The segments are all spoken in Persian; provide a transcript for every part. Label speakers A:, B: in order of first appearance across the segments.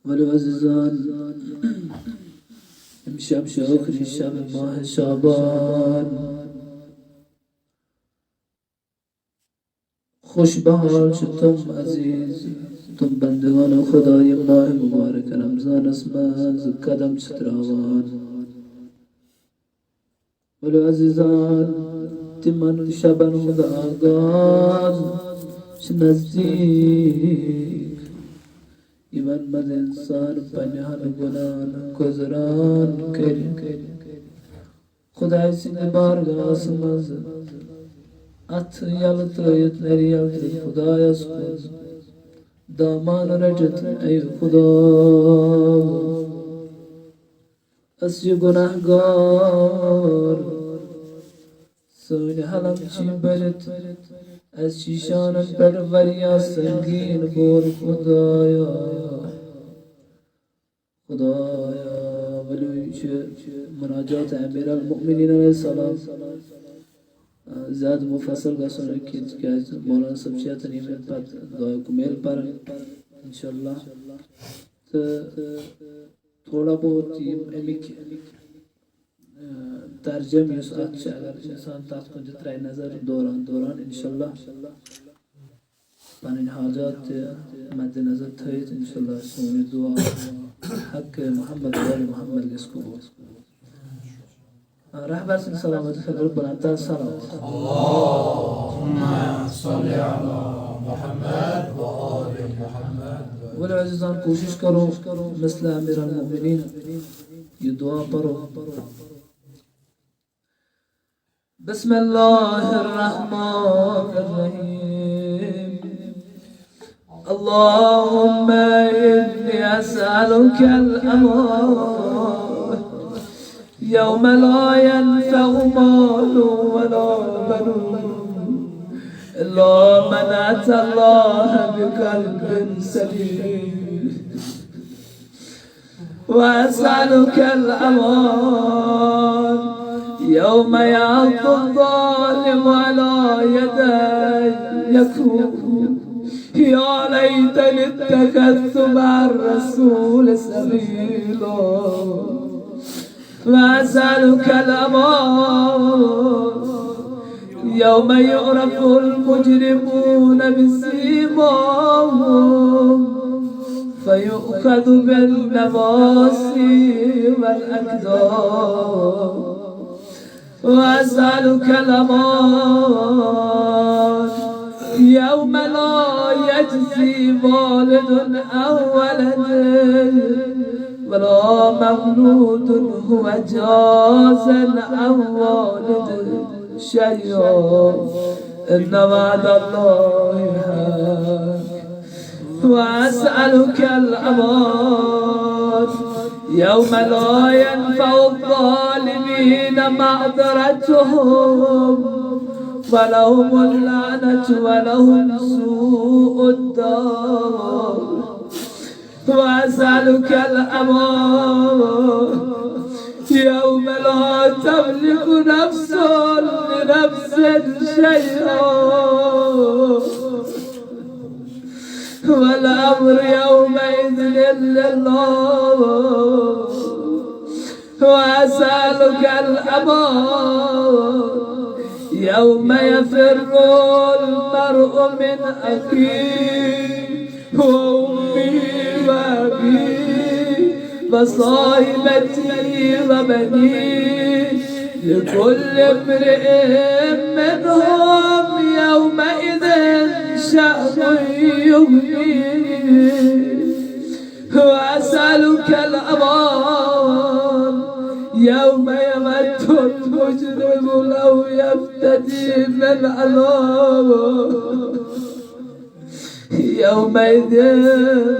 A: ولی عزیزان امشب آخرین شب ماه شعبان، خوش به حال شدم عزیز، تم بندگان خدای ماه مبارک رمضان اسمز قدم چتراوان. ولی عزیزان تمن شبن خدا آغاز نزدیک ایمان مد انسان پنهان گنان گذران کری خدای سینه بارگاه سمز ات یلت نری یلت خدای اسکوز دامان رجت ای خدا اسی گناهگار سوی حلم چی برد از شیشانم پروریا سنگین بور خدایا ولوی مناجات امیر المؤمنین علیه السلام زیاد مفصل قصر که از مولانا سبشیت نیمه پد دعای کمیل پر انشاءاللہ थोड़ा बहुत अमिक तर्जम युस अगर इंसान तथ कुन त्राय नजर दौरान इंशाल्लाह पन हाजात मद नजर थयत इंशाल्लाह सोनी दुआ हक मोहम्मद वाले मोहम्मद इसको रहबर सिंह सलामत खबर बनाता सलावत अल्लाहुम्मा सल्ली अला मुहम्मद व आले मुहम्मद। वल अज़ीज़ान कोशिश करो मिसल अमीर अल-मोमिनीन ये दुआ पढ़ो। बिस्मिल्लाहिर्रहमानिर्रहीम अल्लाहुम्मा इन्नी अस्अलुका अल-अमान यौम ला यनफ़उ मालुन वला बनून إلا من أتى الله بقلب سليم وأسألك الأمان يوم يعض الظالم على يدي يقول يا ليتني اتخذت مع الرسول سبيلا وأسألك الأمان يوم يعرف المجرمون بسيماهم فيؤخذ بالنواصي والأقدام وأسألك الأمان يوم لا يجزي والد عن ولده ولا مولود هو جازا عن والده شيئا إن وعد الله حق وأسألك الأمان يوم لا ينفع الظالمين معذرتهم ولهم اللعنة ولهم سوء الدار وأسألك الأمان يوم لا تملك نفس لنفس شيئا والأمر يومئذ لله وأسألك الأمان يوم يفر المرء من أخيه وأمه وأبيه وصاحبته وبنيه لكل امرئ منهم يومئذ شأن يغنيه وأسألك الأمان يوم يمد المجرم لو يفتدي من عذابه يومئذ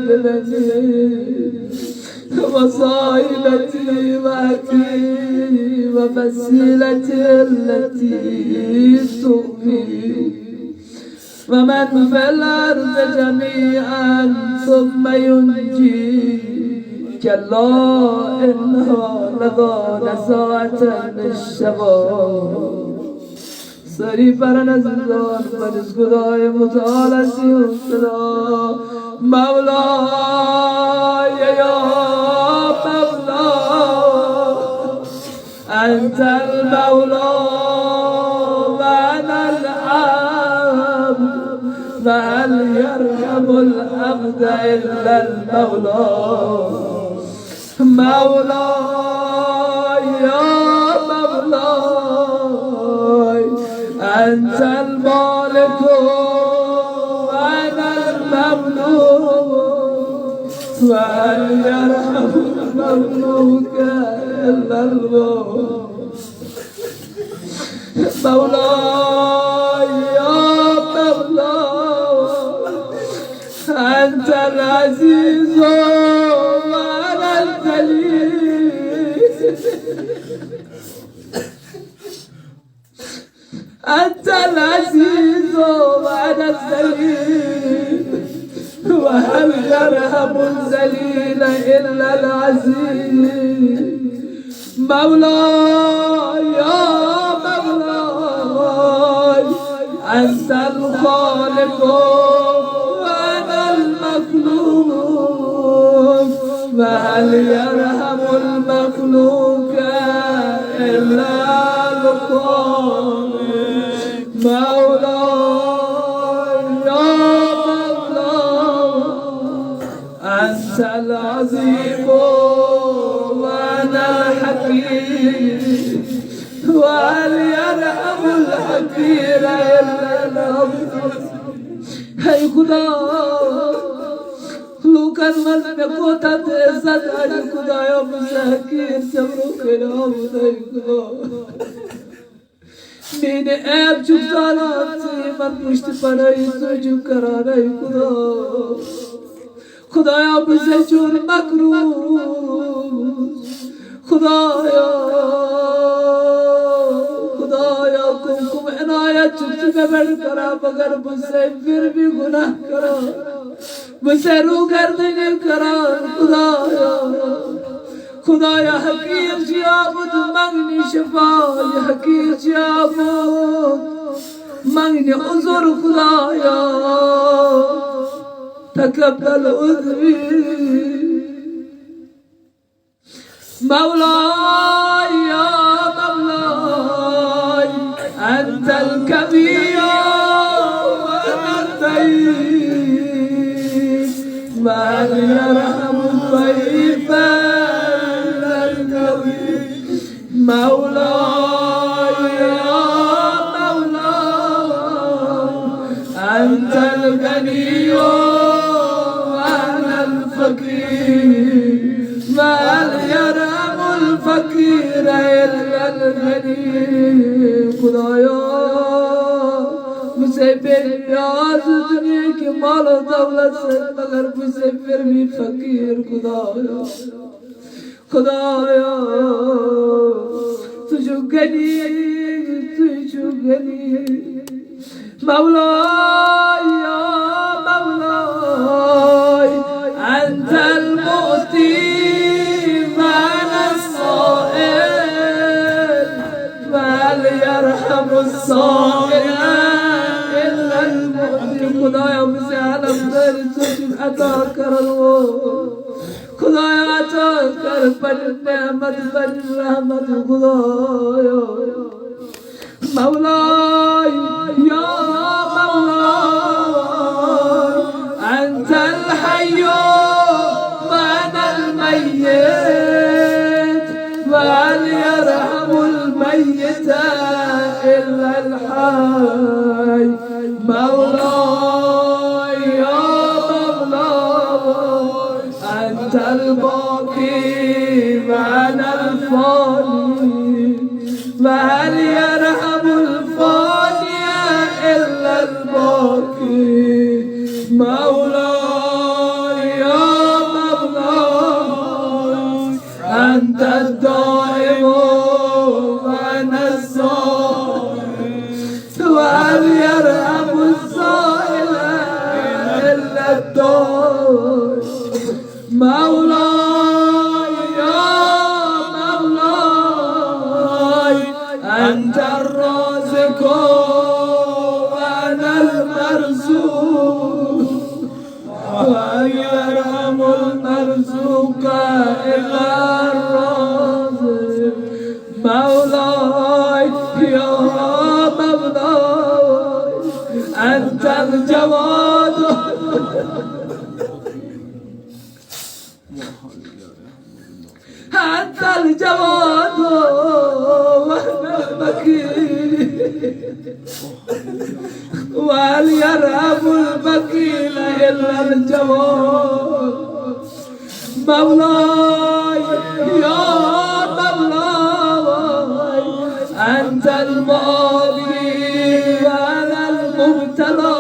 A: ببنيه وصاحبتي وأخي وفصيلتي التي تؤوي ومن في الأرض جميعا ثم ينجي كلا إنها لظى نزاعة للشباب سری پر نزدان پرز خدای متعال سی صدا مولای أنت المولى وأنا العبد فهل يرحم العبد إلا المولى مولاي يا مولاي أنت المالك وأنا المملوك وهل يرحم المملوك إلا المولى مولاي يا مولاي أنت العزيز وأنا الذليل أنت العزيز وأنا الذليل وهل يرحم الذليل إلا العزيز مولاي يا مولاي أنت الخالق وأنا المخلوق فهل يرحم المخلوق إلا الخالق مولاي يا مولاي أنت العظيم وأنا الحكيم وهل يرحم الحكيم إلا العظيم هاي خدا لوكان مزن کوتا عزت آج خدایا مساکین صبر کرام خدای خدا مینے عیب چک زالات سے من پشت پڑائی سوچو کرانائی خدا خدایا مجھے چون مکروز خدایا خدایا کم عنایت چک بڑھ کرا مگر مجھے پھر بھی گناہ کرا مجھے رو گردنے کرا خدایا خدایا حکیم جیابد مانگنی شفا یا حکیم جیابد مانگنی عذر خدایا تقبل عذری مولاي يا مولاي أنت الكبير وأنا الضعيف من يرحم الضعيف إلا القوي مولاي يا مولاي أنت الغني وأنا الفقير من يرحم الفقير إلا الغني خدایا مجھے بے نیاز دنیا کی مال و دولت سے مگر مجھے پھر بھی فقیر خدایا خدایا تجھو غنی مولاي يا مولاي أنت المؤتي وأنا الصائل فهل يرحم الصائل إلا المؤتي خدایا مجھے عالم خیر تجھو عطا کرو خدایا عطا کر بڑھ نعمت بڑھ رحمت خدایا مولاي يا مولاي أنت الحي وأنا الميت وهل يرحم الميت إلا الحي مولاي يا مولاي أنت الباقي وأنا الفاني وهل يرحم الفاني إلا الباقي مولاي يا مولاي أنت الدائم وأنا الصائم وهل يرحم الصائل إلا الدائم مولاي يا مولاي أنت الرازق وأنا المرزوق وهل يرحم المرزوق إلا الرازق مولاي الجواد أنت الجواد وأنا البكيل وهل يرهب البكيل إلا الجواد مولاي يا مولاي أنت المعافي على المبتلى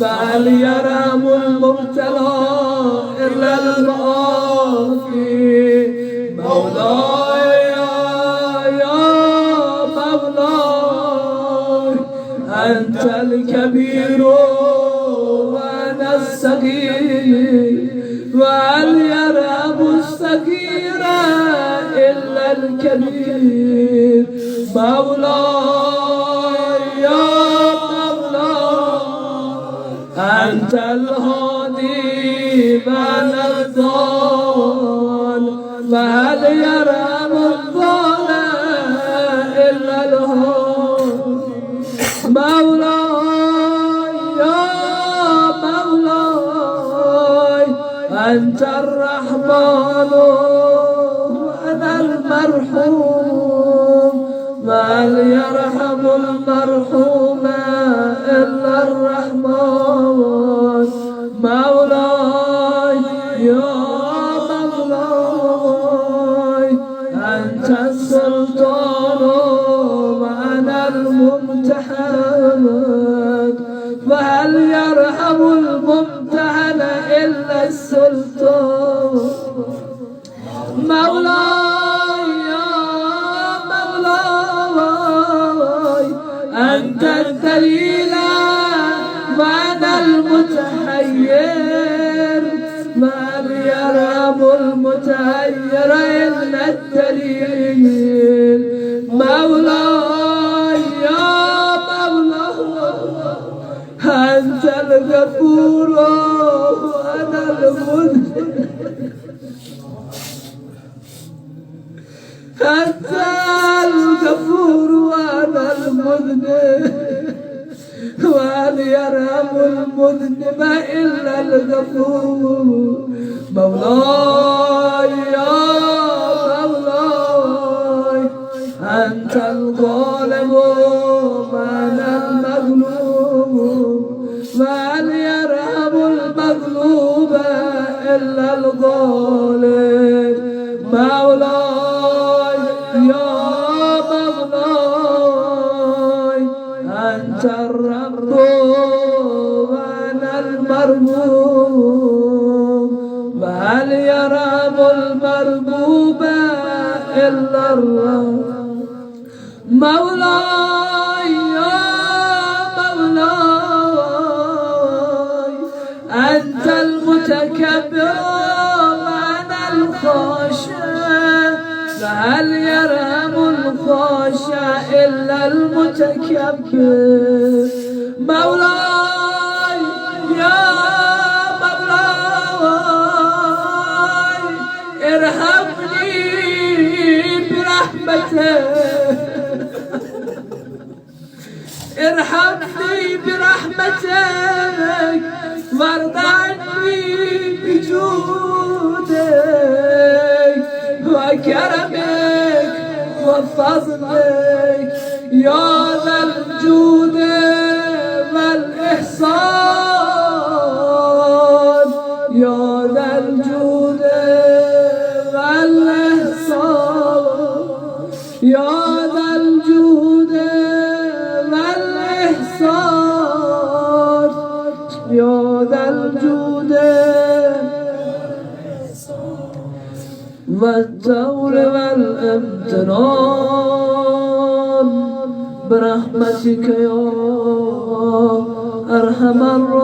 A: بل يرام المبتلى إلا المعافي مولاي يا مولاي أنت الكبير وأنا الصغير وهل يرام الصغير إلا الكبير مولاي يا أنت الهادي بين الضال فهل يرام الضال إلا الهادي مولاي يا مولاي أنت الرحمن وأنا المرحوم فهل يرحم المرحوم إلا الرحمن مولاي يا مولاي أنت السلطان وأنا الممتحن فهل يرحم الممتحن إلا السلطان مولاي يا مولاي أنت الدليل وأنا المتحير من يرام المتحير إلا الدليل مولاي يا مولاي أنت الغفور وأنا المذنب أنت الغفور وأنا المذنب وهل يرحم المذنب إلا الغفور مولاي يا مولاي أنت الغالب وأنا المغلوب وهل يرحم المغلوب إلا الغالب مولاي يا مولاي أنت الرب وأنا المربوب وهل يرام المربوب إلا الرب مولاي يا مولاي أنت المتكبر وأنا الخاشع فهل يرحم الخاشع إلا المتكبر مولاي يا مولاي ارحمني برحمتك ارحمني برحمتك وارض عني بجودك وكرمك وفضلك يا ذا الجود والإحسان يا ذا الجود والإحسان يا ذا الجود والإحسان يا ذا الجود والجور والامتنان برحمتك يا أرحم الراحمين